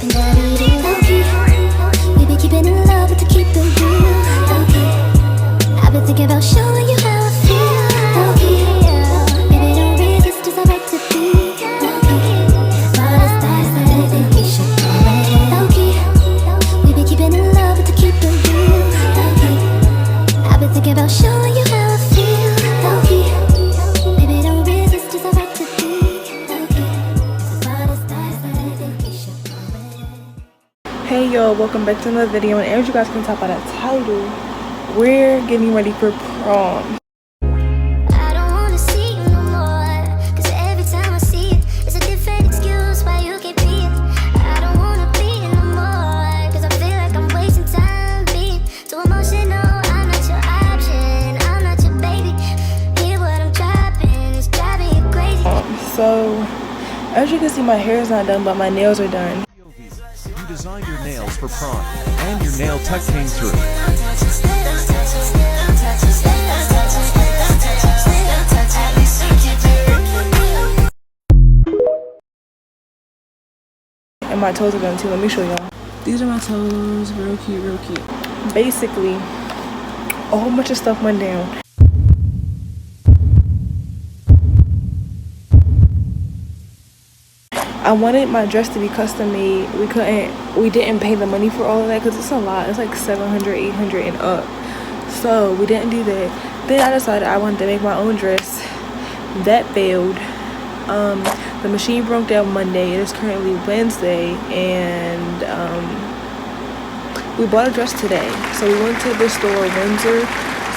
We be keeping in love, but to keep the real. I've been thinking about showing you how I feel. Baby, don't resist, it's alright to be. It's all the stars that I think we should go away. We be keeping in love, but to keep the real. I've been thinking about showing you how I feel. Baby, don't resist, it's alright to be. It's all the stars that I think we should go away. Hey y'all, welcome back to another video, and as you guys can tell by that title, we're getting ready for prom. I don't wanna see you no more, 'cause every time I see it, it's a different excuse why you can't be it. I don't wanna be it no more, 'cause I feel like I'm wasting time being too emotional. I'm not your option, I'm not your baby. Hear what I'm dropping, it's driving you crazy. So as you can see, my hair is not done, but my nails are done. You designed your nails for prom, and your nail tech came through. And my toes are done too. Let me show y'all. These are my toes, real cute, real cute. Basically, a whole bunch of stuff went down. I wanted my dress to be custom made. We didn't pay the money for all of that because it's a lot. It's like $700, $800 and up. So we didn't do that. Then I decided I wanted to make my own dress. That failed. The machine broke down Monday. It is currently Wednesday, and we bought a dress today. So we went to the store, Windsor.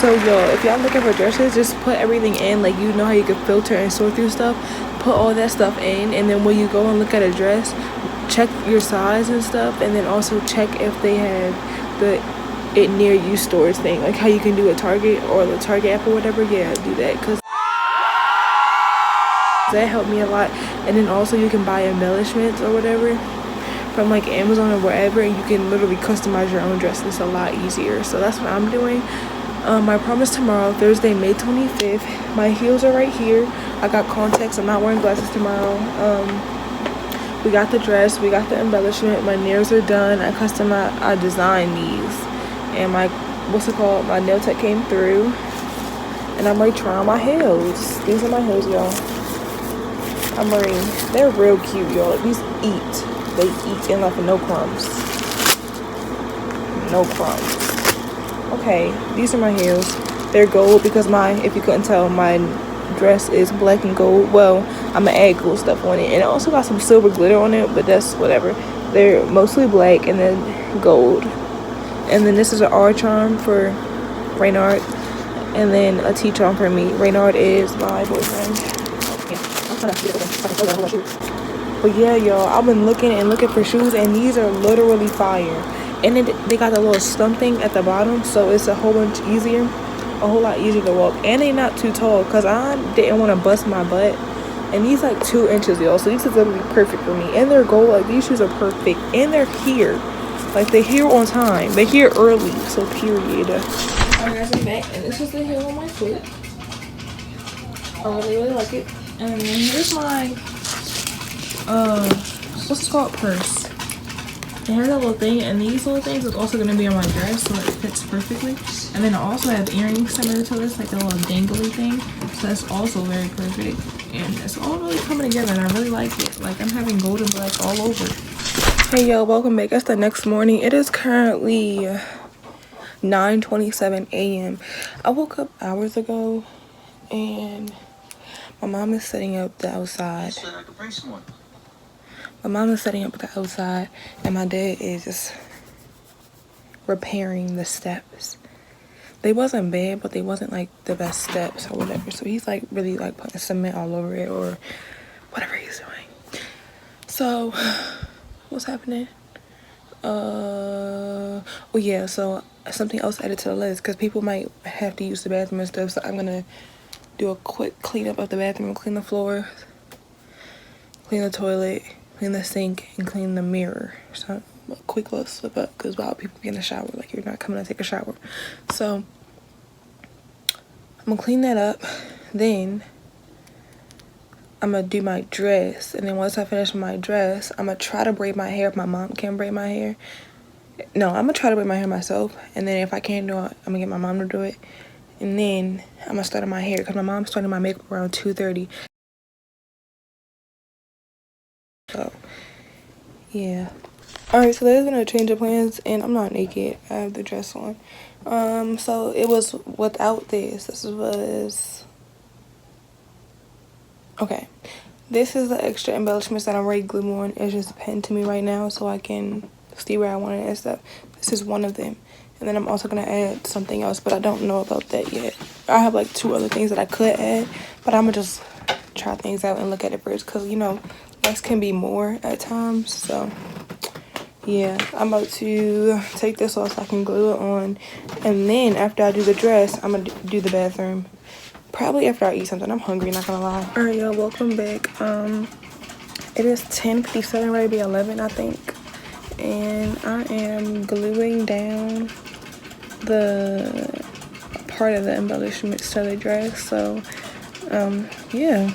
So y'all, if y'all looking for dresses, just put everything in. Like, you know how you can filter and sort through stuff. Put all that stuff in, and then when you go and look at a dress, check your size and stuff, and then also check if they have the it near you stores thing, like how you can do a Target or the Target app or whatever. Yeah, do that, because that helped me a lot. And then also you can buy embellishments or whatever from like Amazon or wherever, and you can literally customize your own dress. It's a lot easier. So that's what I'm doing. My prom is tomorrow, Thursday, May 25th. My heels are right here. I got contacts. I'm not wearing glasses tomorrow. We got the dress. We got the embellishment. My nails are done. I designed these. And my nail tech came through. And I'm ready to try on my heels. These are my heels, y'all. They're real cute, y'all. These eat. They eat and left with no crumbs. No crumbs. Okay, these are my heels. They're gold because if you couldn't tell, my dress is black and gold. Well, I'm gonna add gold stuff on it, and it also got some silver glitter on it, but that's whatever. They're mostly black and then gold. And then this is an R charm for Reynard, and then a T charm for me. Reynard is my boyfriend. But yeah, y'all, I've been looking for shoes, and these are literally fire. And they got the little stump thing at the bottom, so it's a whole lot easier to walk. And they're not too tall, because I didn't want to bust my butt. And these like 2 inches, y'all, so these are literally perfect for me. And they're gold. Like, these shoes are perfect, and they're here. Like, they're here on time. They're here early, so period. Alright guys, I'm back, and this is the heel on my foot. I really like it. And then here's my what's it called, purse. It has a little thing, and these little things is also going to be on my dress, so it fits perfectly. And then I also have earrings similar to this, like a little dangly thing, so that's also very perfect. And it's all really coming together, and I really like it. Like, I'm having gold and black all over. Hey yo, welcome back. It's the next morning. It is currently 9:27 a.m. I woke up hours ago, and my mom is setting up the outside. My mom is setting up the outside, and my dad is just repairing the steps. They wasn't bad, but they wasn't like the best steps or whatever. So he's like really like putting cement all over it or whatever he's doing. So what's happening? Oh yeah, so something else added to the list, because people might have to use the bathroom and stuff. So I'm gonna do a quick cleanup of the bathroom, clean the floor, clean the toilet, clean the sink, and clean the mirror. So a quick little slip up, because a lot of people get in the shower, like you're not coming to take a shower. So I'm gonna clean that up. Then I'm gonna do my dress, and then once I finish my dress, I'm gonna try to braid my hair if my mom can braid my hair. No, I'm gonna try to braid my hair myself, and then if I can't do it, I'm gonna get my mom to do it. And then I'm gonna start on my hair because my mom's starting my makeup around 2:30. So yeah. Alright, so there's been a change of plans, and I'm not naked. I have the dress on. So it was without this. This was okay. This is the extra embellishments that I'm ready to glue on. It's just pinned to me right now so I can see where I want it and stuff. This is one of them. And then I'm also going to add something else, but I don't know about that yet. I have like 2 other things that I could add, but I'm going to just try things out and look at it first because, you know, less can be more at times. So, yeah, I'm about to take this off so I can glue it on. And then after I do the dress, I'm going to do the bathroom. Probably after I eat something. I'm hungry, not gonna lie. Alright, y'all, welcome back. It is 10:57, ready to be 11, I think. And I am gluing down the part of the embellishments to the dress. So, yeah.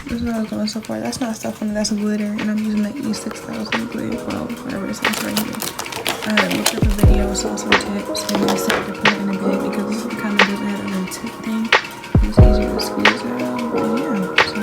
This is what I was doing so far. That's not stuff on it, that's glitter. And I'm using the E6000 glue. Well, whatever it says right here. I looked up a video, saw some tips, and I decided to put it in the bag because this kind of doesn't have a little tip thing. It's easier to squeeze out, but yeah, so.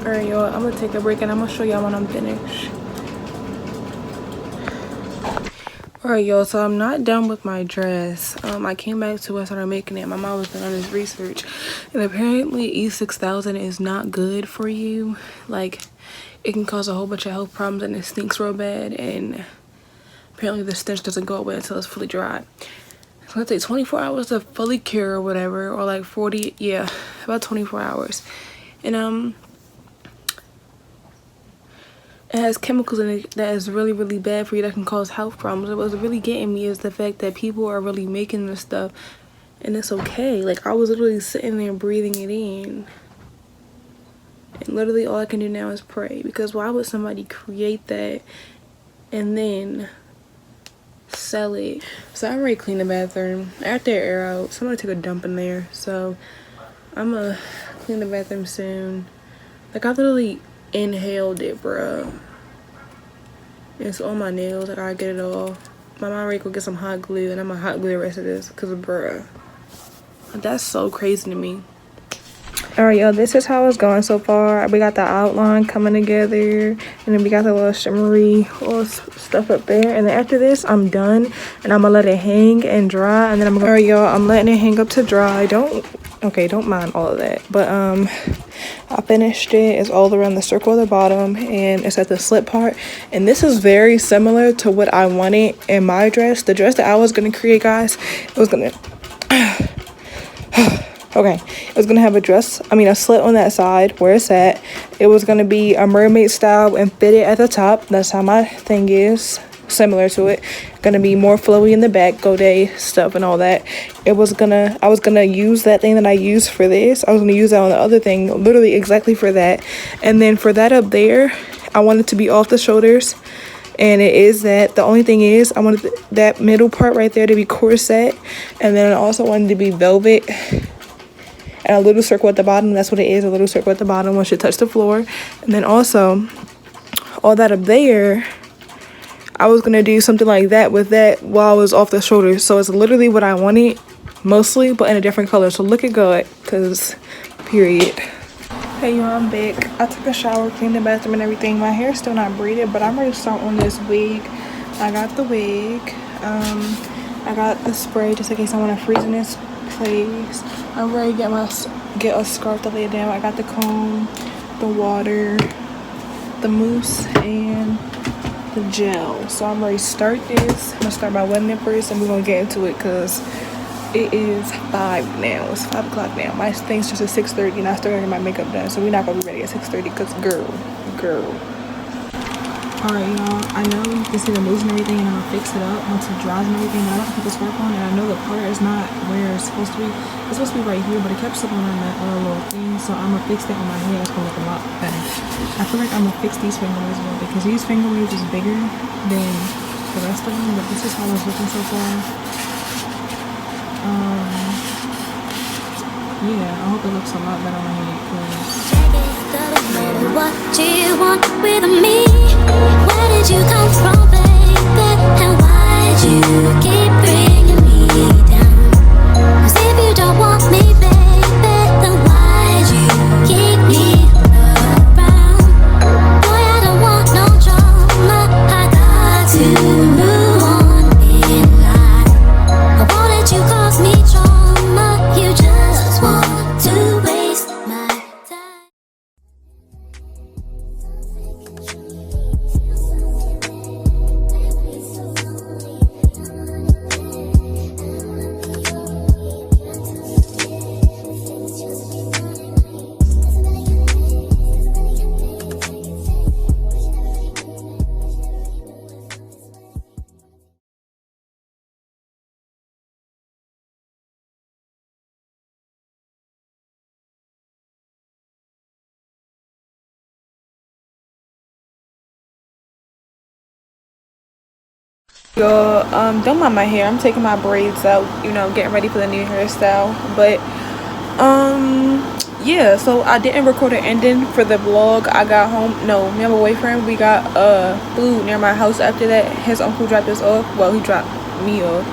Alright, y'all, I'm gonna take a break and I'm gonna show y'all when I'm finished. Alright, y'all, so I'm not done with my dress. I came back to it, started making it. My mom was doing all this research, and apparently E6000 is not good for you. Like, it can cause a whole bunch of health problems, and it stinks real bad, and apparently the stench doesn't go away until it's fully dry. It's gonna take 24 hours to fully cure or whatever, or like 40, yeah, about 24 hours. And it has chemicals in it that is really, really bad for you, that can cause health problems. What's really getting me is the fact that people are really making this stuff and it's okay. Like, I was literally sitting there breathing it in. And literally all I can do now is pray. Because why would somebody create that and then sell it? So I already cleaned the bathroom. After air out, so I'm gonna take a dump in there. So I'm gonna clean the bathroom soon. Like, I literally inhaled it, bro. It's on my nails. I gotta get it off. My mom already go get some hot glue, and I'm gonna hot glue the rest of this because, bruh, that's so crazy to me. Alright, y'all, this is how it's going so far. We got the outline coming together, and then we got the little shimmery little stuff up there. And then after this, I'm done, and I'm gonna let it hang and dry. And then I'm gonna, alright, y'all, I'm letting it hang up to dry. Don't mind all of that. But I finished it. It's all around the circle of the bottom, and it's at the slit part. And this is very similar to what I wanted in my dress. The dress that I was gonna create, guys, it was gonna okay, it was gonna have a slit on that side where it's at. It was gonna be a mermaid style and fitted at the top. That's how my thing is, similar to it. Gonna be more flowy in the back, godet stuff and all that. I was gonna use that thing that I used for this. I was gonna use that on the other thing, literally exactly for that. And then for that up there, I wanted to be off the shoulders. And it is that. The only thing is, I wanted that middle part right there to be corset. And then I also wanted to be velvet. And a little circle at the bottom. That's what it is, a little circle at the bottom once you touch the floor. And then also, all that up there, I was going to do something like that with that while I was off the shoulders. So it's literally what I wanted, mostly, but in a different color. So look at good, because, period. Hey, y'all, I'm back. I took a shower, cleaned the bathroom and everything. My hair's still not braided, but I'm ready to start on this wig. I got the wig. I got the spray just in case I want to place. I'm ready to get a scarf to lay it down. I got the comb, the water, the mousse, and the gel. So I'm ready to start this. I'm gonna start by wetting it first, and we're gonna get into it because it is 5 now. It's 5 o'clock now. My thing's just at 6:30, and I started getting my makeup done, so we're not gonna be ready at 6:30 because girl. All right, y'all. I know you can see the mousse and everything, and I'm gonna fix it up once it dries and everything. But I'm about to put this work on, and I know the part is not where it's supposed to be. It's supposed to be right here, but it kept slipping on that other little thing. So I'm gonna fix that on my hair. It's gonna look a lot better. I feel like I'm gonna fix these finger waves a little bit because these finger waves is bigger than the rest of them. But this is how it's looking so far. Yeah, I hope it looks a lot better on my head because. What do you want with me? Where did you come from, baby? And why did you keep bringing me down? 'Cause if you don't want me, baby, then why did you keep me around? Boy, I don't want no drama. I got to move on in life. I won't let you cause me trauma. You just want to waste my time. Y'all, don't mind my hair. I'm taking my braids out, you know, getting ready for the new hairstyle. But yeah, so I didn't record an ending for the vlog. I got home. No, me and my boyfriend, we got food near my house. After that, his uncle dropped us off. Well, he dropped me off,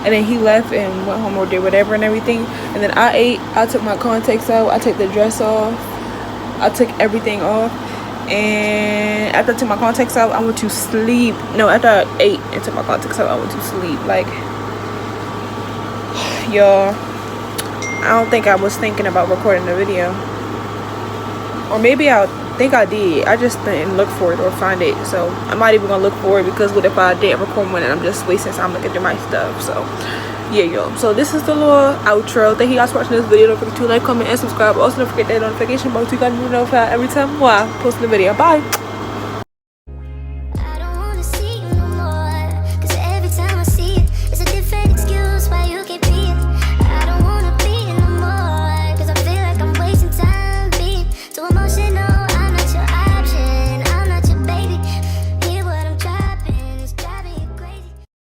and then he left and went home or did whatever and everything. And then I ate. I took my contacts out. I took the dress off. I took everything off. And after I took my contacts out, I went to sleep. No, after I ate and took my contacts out, I went to sleep. Like, y'all, I don't think I was thinking about recording the video. Or maybe I think I did. I just didn't look for it or find it. So I'm not even gonna look for it because what if I didn't record one and I'm just wasting time looking through my stuff. So yeah, y'all. So this is the little outro. Thank you guys for watching this video. Don't forget to like, comment, and subscribe. Also don't forget that notification bell so you guys will be notified every time I post a video. Bye.